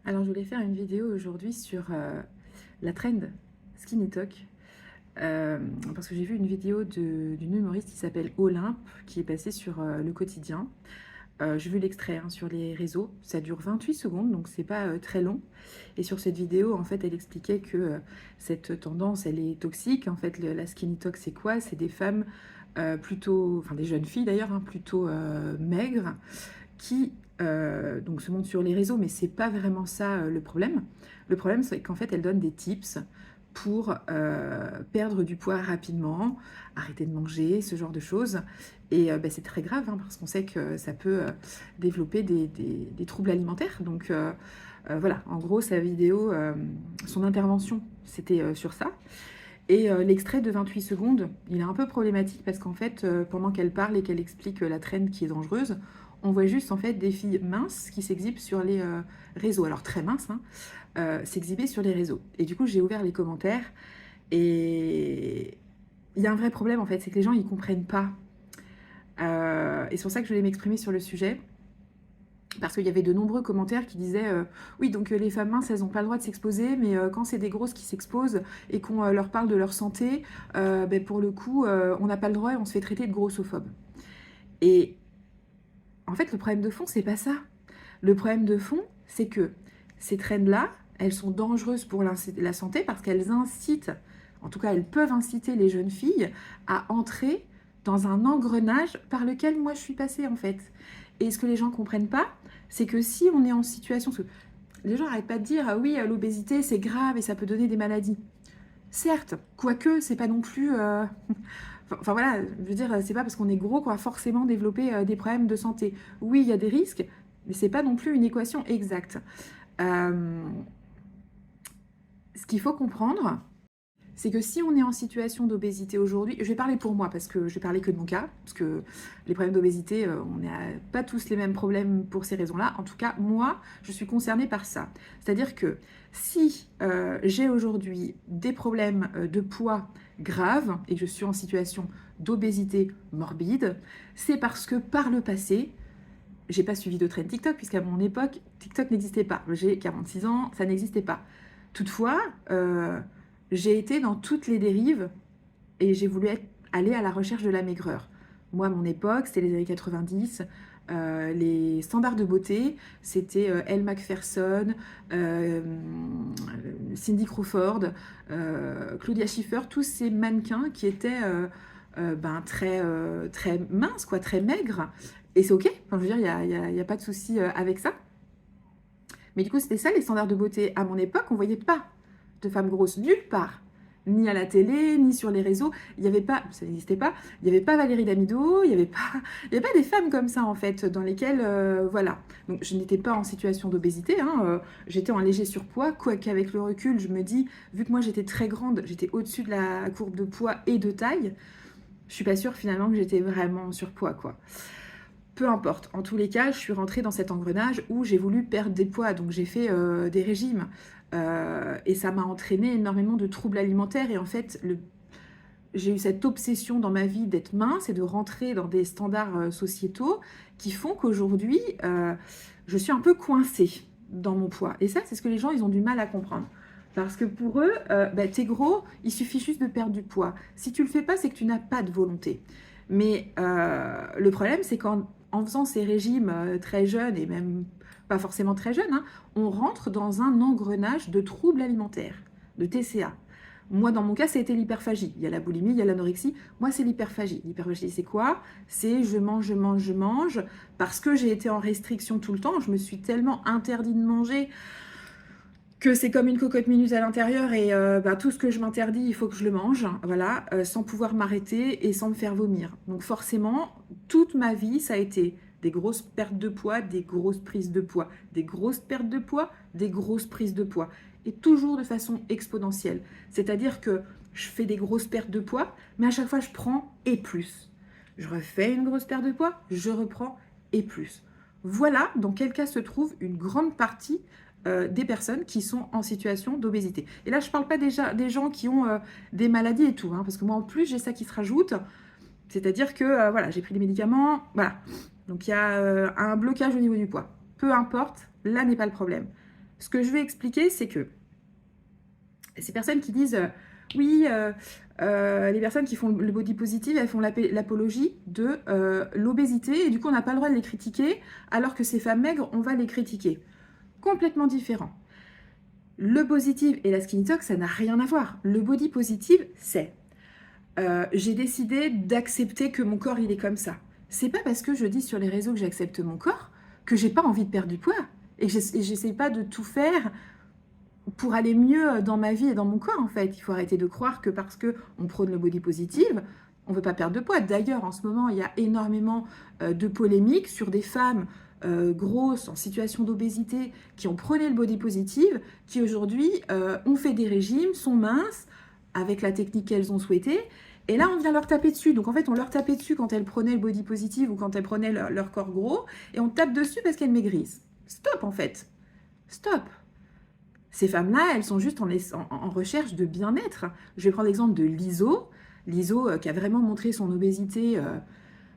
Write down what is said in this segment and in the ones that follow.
Alors, je voulais faire une vidéo aujourd'hui sur la trend Skinny Talk. Parce que j'ai vu une vidéo d'une humoriste qui s'appelle Olympe, qui est passée sur Le Quotidien. J'ai vu l'extrait sur les réseaux. Ça dure 28 secondes, donc c'est pas très long. Et sur cette vidéo, en fait, elle expliquait que cette tendance, elle est toxique. En fait, la Skinny Talk, c'est quoi? C'est des femmes plutôt, enfin des jeunes filles d'ailleurs, plutôt maigres, qui donc se montrent sur les réseaux, mais c'est pas vraiment ça le problème. Le problème, c'est qu'en fait, elle donne des tips pour perdre du poids rapidement, arrêter de manger, ce genre de choses. Et c'est très grave, parce qu'on sait que ça peut développer des troubles alimentaires. Donc voilà, en gros, sa vidéo, son intervention, c'était sur ça. Et l'extrait de 28 secondes, il est un peu problématique parce qu'en fait, pendant qu'elle parle et qu'elle explique la trend qui est dangereuse, on voit juste en fait des filles minces qui s'exhibent sur les réseaux. Alors très minces, s'exhiber sur les réseaux. Et du coup, j'ai ouvert les commentaires et il y a un vrai problème en fait, c'est que les gens ils comprennent pas. Et c'est pour ça que je voulais m'exprimer sur le sujet. Parce qu'il y avait de nombreux commentaires qui disaient oui, donc les femmes minces, elles n'ont pas le droit de s'exposer, mais quand c'est des grosses qui s'exposent et qu'on leur parle de leur santé, pour le coup, on n'a pas le droit et on se fait traiter de grossophobe. Et en fait, le problème de fond, c'est pas ça. Le problème de fond, c'est que ces trends-là, elles sont dangereuses pour la santé parce qu'elles incitent, en tout cas, elles peuvent inciter les jeunes filles à entrer dans un engrenage par lequel moi je suis passée en fait. Et ce que les gens comprennent pas, c'est que si on est en situation, parce que les gens n'arrêtent pas de dire ah oui, l'obésité c'est grave et ça peut donner des maladies. Certes, quoique c'est pas non plus. Enfin voilà, je veux dire, c'est pas parce qu'on est gros qu'on va forcément développer des problèmes de santé. Oui, il y a des risques, mais c'est pas non plus une équation exacte. Euh, Ce qu'il faut comprendre, c'est que si on est en situation d'obésité aujourd'hui, je vais parler pour moi parce que je vais parler que de mon cas, parce que les problèmes d'obésité, on n'a pas tous les mêmes problèmes pour ces raisons-là. En tout cas, moi, je suis concernée par ça. C'est-à-dire que si j'ai aujourd'hui des problèmes de poids graves et que je suis en situation d'obésité morbide, c'est parce que par le passé, j'ai pas suivi de trend TikTok, puisqu'à mon époque, TikTok n'existait pas. J'ai 46 ans, ça n'existait pas. Toutefois, j'ai été dans toutes les dérives et j'ai voulu aller à la recherche de la maigreur. Moi, à mon époque, c'était les années 90. Les standards de beauté, c'était Elle Macpherson, euh, Cindy Crawford, Claudia Schiffer, tous ces mannequins qui étaient très minces, quoi, très maigres. Et c'est ok, enfin, je veux dire, il y a pas de souci avec ça. Mais du coup, c'était ça les standards de beauté. À mon époque, on voyait pas de femmes grosses nulle part. Ni à la télé, ni sur les réseaux. Il n'y avait pas, ça n'existait pas, il n'y avait pas Valérie Damido, il y avait pas des femmes comme ça en fait, dans lesquelles, voilà. Donc je n'étais pas en situation d'obésité, j'étais en léger surpoids, quoiqu'avec le recul, je me dis, vu que moi j'étais très grande, j'étais au-dessus de la courbe de poids et de taille, je suis pas sûre finalement que j'étais vraiment en surpoids, quoi. Peu importe, en tous les cas, je suis rentrée dans cet engrenage où j'ai voulu perdre des poids, donc j'ai fait des régimes. Et ça m'a entraîné énormément de troubles alimentaires. Et en fait, j'ai eu cette obsession dans ma vie d'être mince et de rentrer dans des standards sociétaux qui font qu'aujourd'hui, je suis un peu coincée dans mon poids. Et ça, c'est ce que les gens, ils ont du mal à comprendre. Parce que pour eux, t'es gros, il suffit juste de perdre du poids. Si tu le fais pas, c'est que tu n'as pas de volonté. Mais le problème, c'est qu'en faisant ces régimes très jeunes, et même pas forcément très jeunes, on rentre dans un engrenage de troubles alimentaires, de TCA. Moi, dans mon cas, ça a été l'hyperphagie. Il y a la boulimie, il y a l'anorexie. Moi, c'est l'hyperphagie. L'hyperphagie, c'est quoi? C'est je mange, je mange, je mange. Parce que j'ai été en restriction tout le temps, je me suis tellement interdit de manger que c'est comme une cocotte minute à l'intérieur et tout ce que je m'interdis, il faut que je le mange, voilà, sans pouvoir m'arrêter et sans me faire vomir. Donc forcément, toute ma vie, ça a été des grosses pertes de poids, des grosses prises de poids, des grosses pertes de poids, des grosses prises de poids. Et toujours de façon exponentielle. C'est-à-dire que je fais des grosses pertes de poids, mais à chaque fois, je prends et plus. Je refais une grosse perte de poids, je reprends et plus. Voilà dans quel cas se trouve une grande partie des personnes qui sont en situation d'obésité. Et là, je ne parle pas déjà des gens qui ont des maladies et tout, parce que moi, en plus, j'ai ça qui se rajoute. C'est-à-dire que, voilà, j'ai pris des médicaments, voilà. Donc, il y a un blocage au niveau du poids. Peu importe, là n'est pas le problème. Ce que je vais expliquer, c'est que ces personnes qui disent oui, les personnes qui font le body positive, elles font l'apologie de l'obésité et du coup on n'a pas le droit de les critiquer, alors que ces femmes maigres, on va les critiquer. Complètement différent. Le positive et la skinny talk, ça n'a rien à voir. Le body positive, c'est j'ai décidé d'accepter que mon corps il est comme ça. C'est pas parce que je dis sur les réseaux que j'accepte mon corps que j'ai pas envie de perdre du poids et j'essaie pas de tout faire pour aller mieux dans ma vie et dans mon corps en fait. Il faut arrêter de croire que parce que on prône le body positive, on veut pas perdre de poids. D'ailleurs, en ce moment, il y a énormément de polémiques sur des femmes grosses en situation d'obésité qui ont prôné le body positive, qui aujourd'hui ont fait des régimes, sont minces avec la technique qu'elles ont souhaitée. Et là, on vient leur taper dessus. Donc en fait, on leur tapait dessus quand elles prenaient le body positive ou quand elles prenaient leur corps gros, et on tape dessus parce qu'elles maigrissent. Stop en fait. Stop. Ces femmes-là, elles sont juste en recherche de bien-être. Je vais prendre l'exemple de Liso. Liso qui a vraiment montré son obésité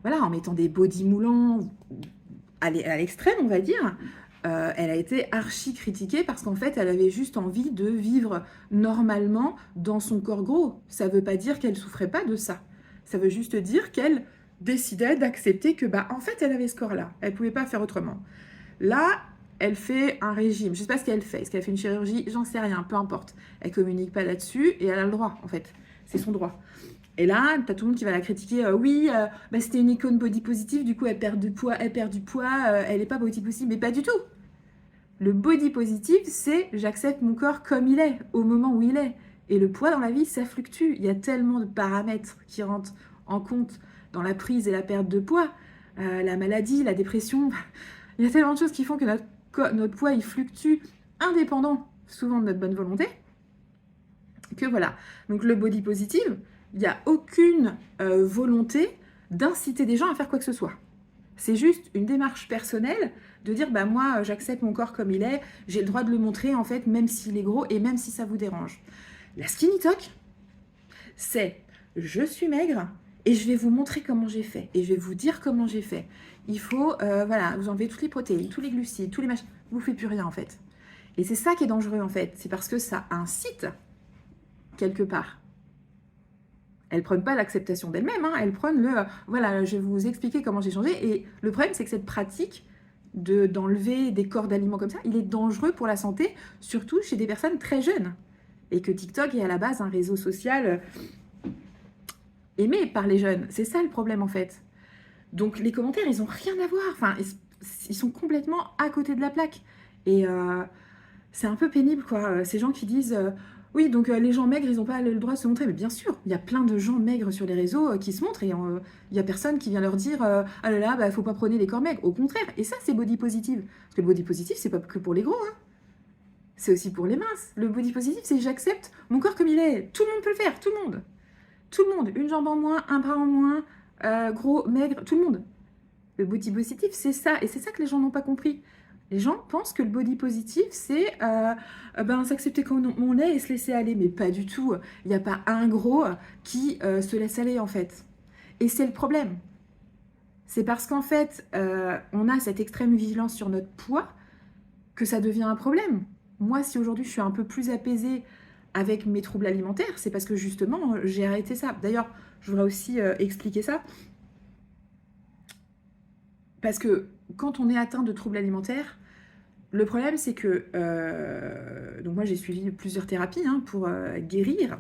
voilà, en mettant des body moulants à l'extrême, on va dire. Elle a été archi critiquée parce qu'en fait, elle avait juste envie de vivre normalement dans son corps gros. Ça ne veut pas dire qu'elle souffrait pas de ça. Ça veut juste dire qu'elle décidait d'accepter que, bah, en fait, elle avait ce corps-là. Elle ne pouvait pas faire autrement. Là, elle fait un régime. Je ne sais pas ce qu'elle fait. Est-ce qu'elle fait une chirurgie? J'en sais rien, peu importe. Elle communique pas là-dessus et elle a le droit, en fait. C'est son droit. Et là, t'as tout le monde qui va la critiquer. Oui, bah, c'était une icône body positive, du coup, elle perd du poids, elle n'est pas body positive. Mais pas du tout. Le body positive, c'est j'accepte mon corps comme il est, au moment où il est. Et le poids dans la vie, ça fluctue. Il y a tellement de paramètres qui rentrent en compte dans la prise et la perte de poids. La maladie, la dépression. Il y a tellement de choses qui font que notre poids, il fluctue indépendant, souvent de notre bonne volonté. Que voilà. Donc le body positive, il n'y a aucune volonté d'inciter des gens à faire quoi que ce soit. C'est juste une démarche personnelle de dire bah moi j'accepte mon corps comme il est, j'ai le droit de le montrer en fait même s'il est gros et même si ça vous dérange. La skinny talk, c'est je suis maigre et je vais vous montrer comment j'ai fait et je vais vous dire comment j'ai fait. Il faut voilà, vous enlevez toutes les protéines, tous les glucides, tous les machins, vous ne faites plus rien en fait. Et c'est ça qui est dangereux en fait, c'est parce que ça incite quelque part. Elles prennent pas l'acceptation d'elles-mêmes, hein, elles prennent le voilà, je vais vous expliquer comment j'ai changé. Et le problème, c'est que cette pratique d'enlever des corps d'aliments comme ça, il est dangereux pour la santé, surtout chez des personnes très jeunes. Et que TikTok est à la base un réseau social aimé par les jeunes. C'est ça le problème en fait. Donc les commentaires, ils ont rien à voir. Enfin, ils sont complètement à côté de la plaque. Et c'est un peu pénible, quoi. Ces gens qui disent oui, donc les gens maigres, ils n'ont pas le droit de se montrer. Mais bien sûr, il y a plein de gens maigres sur les réseaux qui se montrent et il n'y a personne qui vient leur dire ah là là, bah, faut pas prôner les corps maigres. Au contraire, et ça, c'est body positive. Parce que le body positive, c'est pas que pour les gros, hein. C'est aussi pour les minces. Le body positive, c'est j'accepte mon corps comme il est. Tout le monde peut le faire, tout le monde. Tout le monde. Une jambe en moins, un bras en moins, gros, maigre, tout le monde. Le body positive, c'est ça. Et c'est ça que les gens n'ont pas compris. Les gens pensent que le body positive, c'est s'accepter comme on est et se laisser aller. Mais pas du tout. Il n'y a pas un gros qui se laisse aller, en fait. Et c'est le problème. C'est parce qu'en fait, on a cette extrême vigilance sur notre poids que ça devient un problème. Moi, si aujourd'hui je suis un peu plus apaisée avec mes troubles alimentaires, c'est parce que justement, j'ai arrêté ça. D'ailleurs, je voudrais aussi expliquer ça. Parce que quand on est atteint de troubles alimentaires, le problème c'est que, donc moi j'ai suivi plusieurs thérapies hein, pour guérir,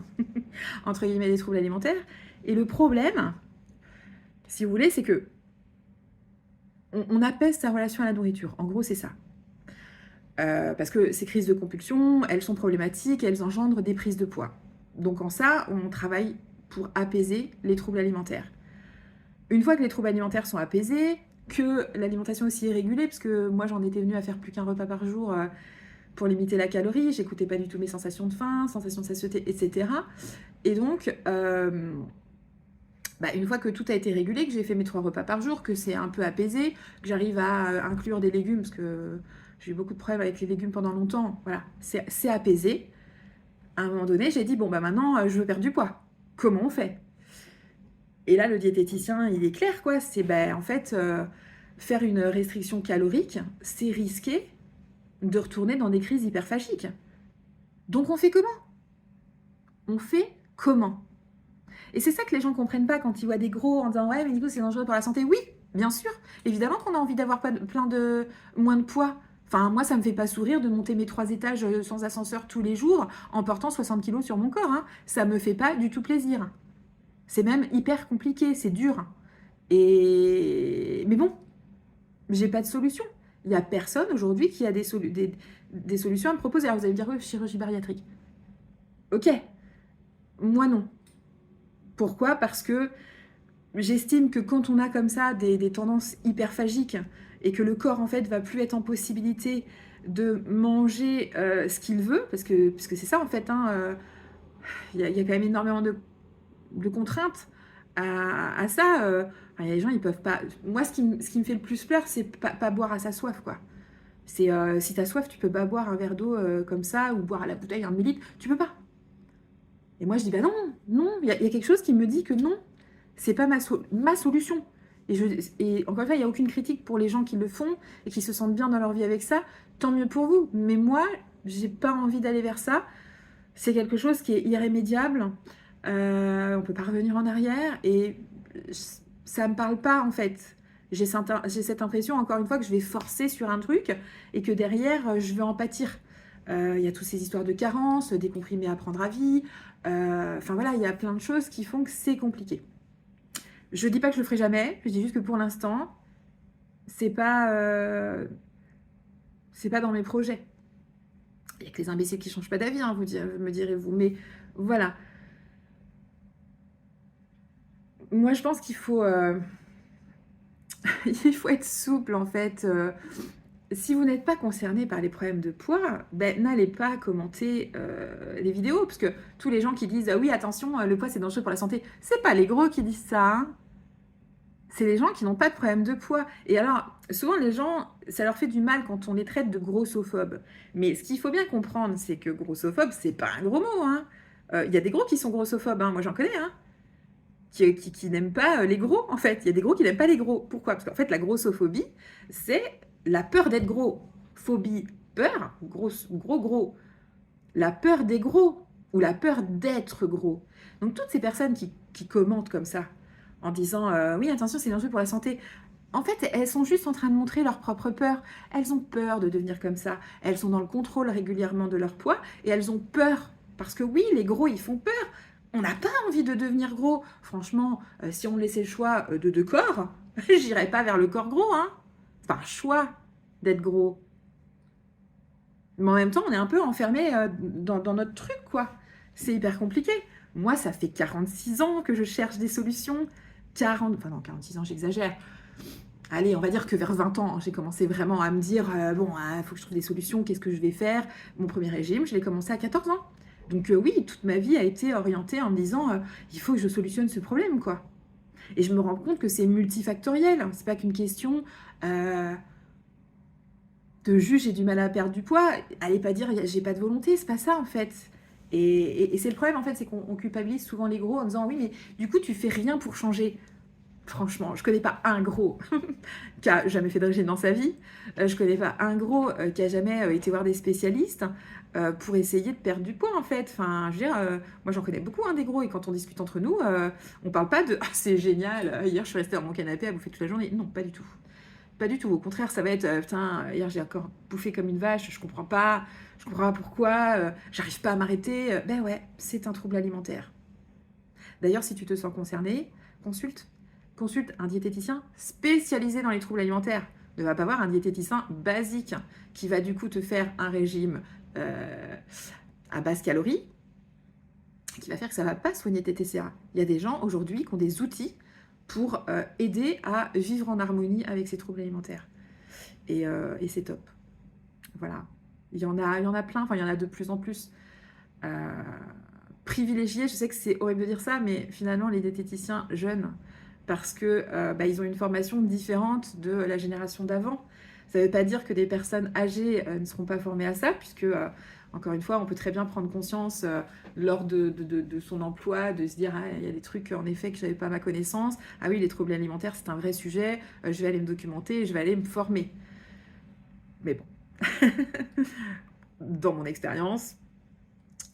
entre guillemets, des troubles alimentaires. Et le problème, si vous voulez, c'est que on apaise sa relation à la nourriture. En gros, c'est ça. Parce que ces crises de compulsion, elles sont problématiques, elles engendrent des prises de poids. Donc en ça, on travaille pour apaiser les troubles alimentaires. Une fois que les troubles alimentaires sont apaisés, que l'alimentation aussi est régulée, parce que moi j'en étais venue à faire plus qu'un repas par jour pour limiter la calorie, j'écoutais pas du tout mes sensations de faim, sensations de satiété, etc. Et donc, une fois que tout a été régulé, que j'ai fait mes 3 repas par jour, que c'est un peu apaisé, que j'arrive à inclure des légumes, parce que j'ai eu beaucoup de problèmes avec les légumes pendant longtemps, voilà, c'est apaisé. À un moment donné, j'ai dit, bon, maintenant, je veux perdre du poids. Comment on fait? Et là, le diététicien, il est clair, quoi. C'est, en fait, faire une restriction calorique, c'est risqué, de retourner dans des crises hyperphagiques. Donc on fait comment? On fait comment? Et c'est ça que les gens ne comprennent pas quand ils voient des gros en disant « Ouais, mais du coup, c'est dangereux pour la santé. » Oui, bien sûr. Évidemment qu'on a envie d'avoir moins de poids. Enfin, moi, ça me fait pas sourire de monter mes 3 étages sans ascenseur tous les jours en portant 60 kilos sur mon corps. Hein. Ça me fait pas du tout plaisir. C'est même hyper compliqué, c'est dur. Mais bon, j'ai pas de solution. Il n'y a personne aujourd'hui qui a des solutions à me proposer. Alors vous allez me dire, oui, chirurgie bariatrique. Ok, moi non. Pourquoi? Parce que j'estime que quand on a comme ça des tendances hyperphagiques et que le corps en fait va plus être en possibilité de manger ce qu'il veut, parce que c'est ça en fait, hein, y a quand même énormément de contraintes à ça. Les gens ils peuvent pas. Moi ce qui me fait le plus peur, c'est pas boire à sa soif quoi. C'est si t'as soif, tu peux pas boire un verre d'eau comme ça ou boire à la bouteille un demi-litre, tu peux pas. Et moi je dis bah non, non, il y a quelque chose qui me dit que non, c'est pas ma solution. Et encore une fois, il n'y a aucune critique pour les gens qui le font et qui se sentent bien dans leur vie avec ça. Tant mieux pour vous. Mais moi, j'ai pas envie d'aller vers ça. C'est quelque chose qui est irrémédiable. On peut pas revenir en arrière. Et ça me parle pas, en fait. J'ai cette impression, encore une fois, que je vais forcer sur un truc et que derrière, je vais en pâtir. Il y a toutes ces histoires de carence, des comprimés à prendre à vie. Enfin voilà, il y a plein de choses qui font que c'est compliqué. Je dis pas que je le ferai jamais, je dis juste que pour l'instant, c'est pas dans mes projets. Il y a que les imbéciles qui changent pas d'avis, hein, me direz-vous. Mais voilà. Moi, je pense qu'il faut, il faut être souple, en fait. Si vous n'êtes pas concerné par les problèmes de poids, ben, n'allez pas commenter les vidéos, parce que tous les gens qui disent « Ah oui, attention, le poids, c'est dangereux pour la santé », c'est pas les gros qui disent ça, hein. C'est les gens qui n'ont pas de problème de poids. Et alors, souvent, les gens, ça leur fait du mal quand on les traite de grossophobes. Mais ce qu'il faut bien comprendre, c'est que grossophobe, c'est pas un gros mot. Hein. Y a des gros qui sont grossophobes, hein. Moi j'en connais, hein, qui n'aiment pas les gros, en fait. Il y a des gros qui n'aiment pas les gros. Pourquoi? Parce qu'en fait, la grossophobie, c'est la peur d'être gros. Phobie, peur, gros. La peur des gros, ou la peur d'être gros. Donc toutes ces personnes qui commentent comme ça, en disant oui, attention, c'est dangereux pour la santé. En fait, elles sont juste en train de montrer leur propre peur. Elles ont peur de devenir comme ça. Elles sont dans le contrôle régulièrement de leur poids et elles ont peur. Parce que oui, les gros, ils font peur. On n'a pas envie de devenir gros. Franchement, si on me laissait le choix de 2 corps, j'irais pas vers le corps gros. Hein. C'est pas un choix d'être gros. Mais en même temps, on est un peu enfermé dans notre truc, quoi. C'est hyper compliqué. Moi, ça fait 46 ans que je cherche des solutions. 46 ans, j'exagère. Allez, on va dire que vers 20 ans, j'ai commencé vraiment à me dire bon, il faut que je trouve des solutions, qu'est-ce que je vais faire? Mon premier régime, je l'ai commencé à 14 ans. Donc oui, toute ma vie a été orientée en me disant il faut que je solutionne ce problème, quoi. Et je me rends compte que c'est multifactoriel. C'est pas qu'une question de juste j'ai du mal à perdre du poids. Allez pas dire j'ai pas de volonté, c'est pas ça en fait. Et c'est le problème en fait, c'est qu'on culpabilise souvent les gros en disant oui, mais du coup tu fais rien pour changer. Franchement, je connais pas un gros qui a jamais fait de régime dans sa vie. Je connais pas un gros qui a jamais été voir des spécialistes pour essayer de perdre du poids en fait. Enfin, je veux dire, moi j'en connais beaucoup hein, des gros et quand on discute entre nous, on parle pas de ah, c'est génial. Hier je suis restée dans mon canapé à bouffer toute la journée. Non, pas du tout. Pas du tout. Au contraire, ça va être putain. Hier j'ai encore bouffé comme une vache. Je comprends pas pourquoi. J'arrive pas à m'arrêter. Ben ouais, c'est un trouble alimentaire. D'ailleurs, si tu te sens concerné, consulte un diététicien spécialisé dans les troubles alimentaires. Ne va pas voir un diététicien basique qui va du coup te faire un régime à basse calorie, qui va faire que ça ne va pas soigner tes TCA. Il y a des gens aujourd'hui qui ont des outils pour aider à vivre en harmonie avec ces troubles alimentaires. Et c'est top. Voilà. Il y en a plein, enfin il y en a de plus en plus. Privilégiés, je sais que c'est horrible de dire ça, mais finalement les diététiciens jeunes, parce que ils ont une formation différente de la génération d'avant. Ça ne veut pas dire que des personnes âgées ne seront pas formées à ça, puisque, encore une fois, on peut très bien prendre conscience lors de son emploi, de se dire ah, il y a des trucs, en effet, que je n'avais pas à ma connaissance. Ah oui, les troubles alimentaires, c'est un vrai sujet. Je vais aller me documenter, je vais aller me former. Mais bon, Dans mon expérience,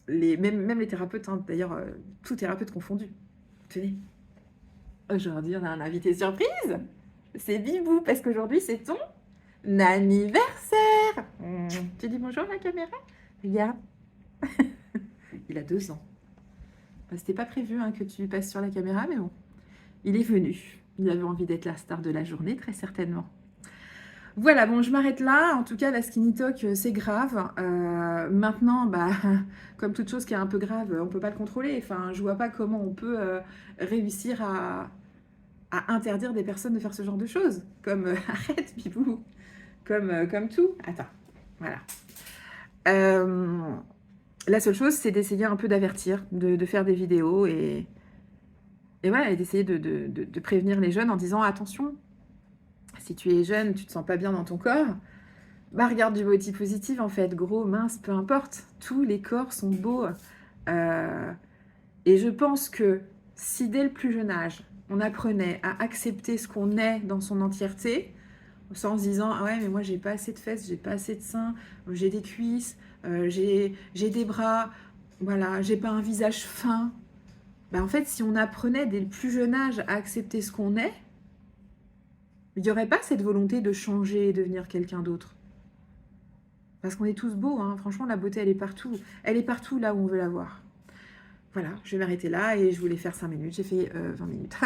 même les thérapeutes, hein, d'ailleurs, tous thérapeutes confondus. Tenez, aujourd'hui, on a un invité surprise. C'est Bibou, parce qu'aujourd'hui, c'est ton anniversaire. Tu dis bonjour à la caméra? Regarde. Il a 2 ans. Bah, c'était pas prévu hein, que tu passes sur la caméra, mais bon. Il est venu. Il avait envie d'être la star de la journée, très certainement. Voilà, bon, je m'arrête là. En tout cas, la skinny talk, c'est grave. Maintenant, bah, comme toute chose qui est un peu grave, on peut pas le contrôler. Enfin, je vois pas comment on peut réussir à interdire des personnes de faire ce genre de choses. Comme arrête, Bibou. Comme tout. Attends, voilà. La seule chose, c'est d'essayer un peu d'avertir, de faire des vidéos et voilà, et d'essayer de prévenir les jeunes en disant attention, si tu es jeune, tu te sens pas bien dans ton corps, bah regarde du body positive en fait, gros, mince, peu importe, tous les corps sont beaux. Et je pense que si dès le plus jeune âge, on apprenait à accepter ce qu'on est dans son entièreté, sans se disant ah ouais mais moi j'ai pas assez de fesses, j'ai pas assez de seins, j'ai des cuisses, j'ai des bras, voilà, j'ai pas un visage fin. Bah en fait si on apprenait dès le plus jeune âge à accepter ce qu'on est, il n'y aurait pas cette volonté de changer et devenir quelqu'un d'autre. Parce qu'on est tous beaux, hein. Franchement la beauté elle est partout. Elle est partout là où on veut la voir. Voilà, je vais m'arrêter là et je voulais faire 5 minutes, j'ai fait 20 minutes.